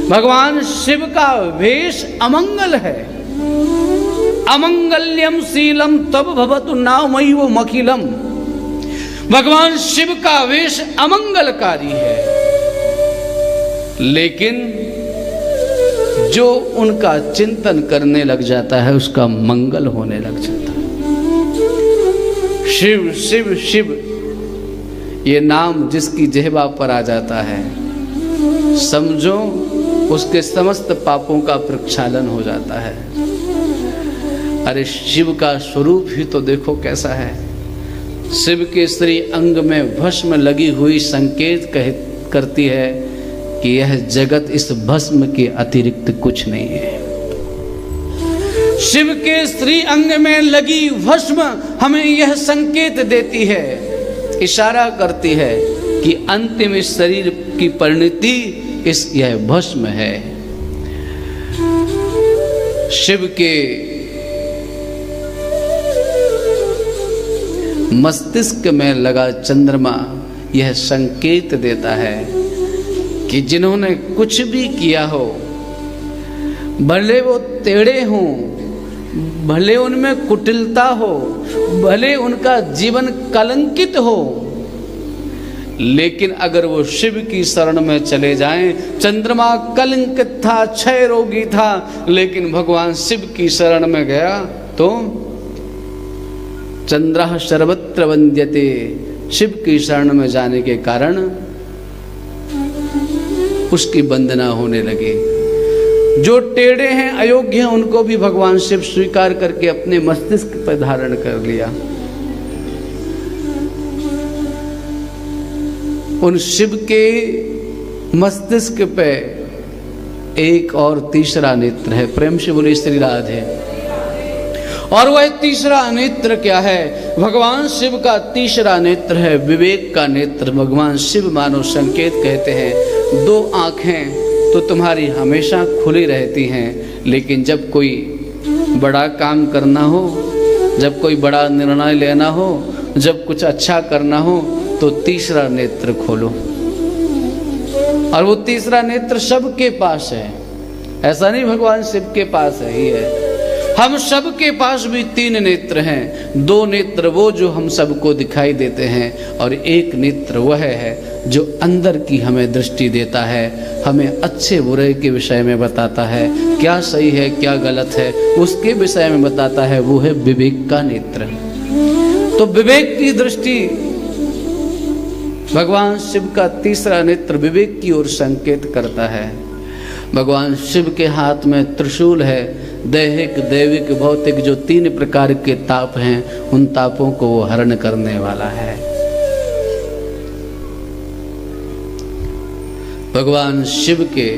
भगवान शिव का वेश अमंगल है। अमंगल्यम शीलम तब भवतु नामैव मखिलम। भगवान शिव का वेश अमंगलकारी है, लेकिन जो उनका चिंतन करने लग जाता है उसका मंगल होने लग जाता है। शिव शिव शिव ये नाम जिसकी जिह्वा पर आ जाता है, समझो उसके समस्त पापों का प्रक्षालन हो जाता है। अरे शिव का स्वरूप ही तो देखो कैसा है। शिव के श्री अंग में भस्म लगी हुई संकेत करती है कि यह जगत इस भस्म के अतिरिक्त कुछ नहीं है। शिव के श्री अंग में लगी भस्म हमें यह संकेत देती है, इशारा करती है कि अंतिम इस शरीर की परिणति यह भस्म है। शिव के मस्तिष्क में लगा चंद्रमा यह संकेत देता है कि जिन्होंने कुछ भी किया हो, भले वो टेढ़े हों, भले उनमें कुटिलता हो, भले उनका जीवन कलंकित हो, लेकिन अगर वो शिव की शरण में चले जाएं, चंद्रमा कलंकित था, क्षय रोगी था, लेकिन भगवान शिव की शरण में गया तो चंद्रः सर्वत्र वंद्यते। शिव की शरण में जाने के कारण उसकी वंदना होने लगी। जो टेढ़े हैं, अयोग्य हैं, उनको भी भगवान शिव स्वीकार करके अपने मस्तिष्क पर धारण कर लिया। उन शिव के मस्तिष्क पे एक और तीसरा नेत्र है। प्रेम से बोले श्री राधे। और वह तीसरा नेत्र क्या है? भगवान शिव का तीसरा नेत्र है विवेक का नेत्र। भगवान शिव मानो संकेत कहते हैं, दो आंखें तो तुम्हारी हमेशा खुली रहती हैं, लेकिन जब कोई बड़ा काम करना हो, जब कोई बड़ा निर्णय लेना हो, जब कुछ अच्छा करना हो, तो तीसरा नेत्र खोलो। और वो तीसरा नेत्र सबके पास है, ऐसा नहीं भगवान शिव के पास है ही है। हम सब के पास भी तीन नेत्र हैं। दो नेत्र वो जो हम सबको दिखाई देते हैं, और एक नेत्र वह है जो अंदर की हमें दृष्टि देता है, हमें अच्छे बुरे के विषय में बताता है, क्या सही है क्या गलत है उसके विषय में बताता है, वो है विवेक का नेत्र। तो विवेक की दृष्टि, भगवान शिव का तीसरा नेत्र विवेक की ओर संकेत करता है। भगवान शिव के हाथ में त्रिशूल है। दैहिक, दैविक, भौतिक जो तीन प्रकार के ताप हैं, उन तापों को वो हरण करने वाला है। भगवान शिव के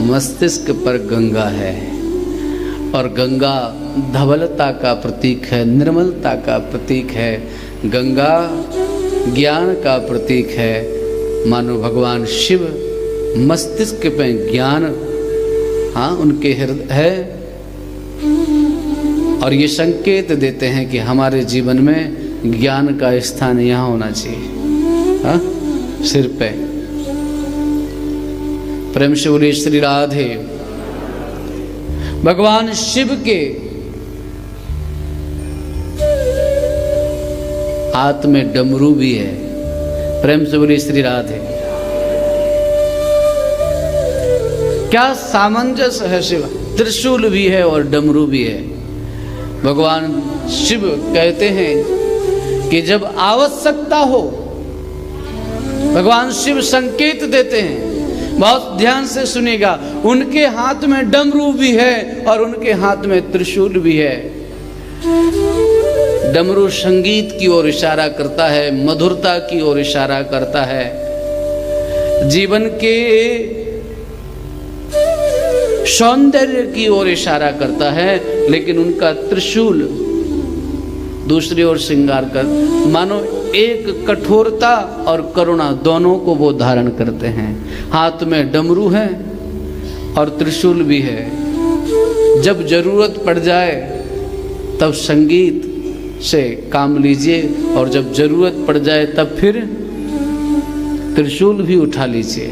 मस्तिष्क पर गंगा है, और गंगा धवलता का प्रतीक है, निर्मलता का प्रतीक है। गंगा ज्ञान का प्रतीक है। मानो भगवान शिव मस्तिष्क पे ज्ञान, हाँ, उनके हृदय है, और ये संकेत देते हैं कि हमारे जीवन में ज्ञान का स्थान यहाँ होना चाहिए, हाँ, सिर पे। प्रेम से बोलिए श्री राधे। भगवान शिव के हाथ में डमरू भी है। प्रेम से बोलिए श्री राधे। क्या सामंजस्य है शिव, त्रिशूल भी है और डमरू भी है। भगवान शिव कहते हैं कि जब आवश्यकता हो, भगवान शिव संकेत देते हैं, बहुत ध्यान से सुनिएगा। उनके हाथ में डमरू भी है और उनके हाथ में त्रिशूल भी है। डमरू संगीत की ओर इशारा करता है, मधुरता की ओर इशारा करता है, जीवन के सौंदर्य की ओर इशारा करता है। लेकिन उनका त्रिशूल दूसरी ओर श्रृंगार कर, मानो एक कठोरता और करुणा दोनों को वो धारण करते हैं। हाथ में डमरू है और त्रिशूल भी है। जब जरूरत पड़ जाए तब संगीत से काम लीजिए, और जब जरूरत पड़ जाए तब फिर त्रिशूल भी उठा लीजिए।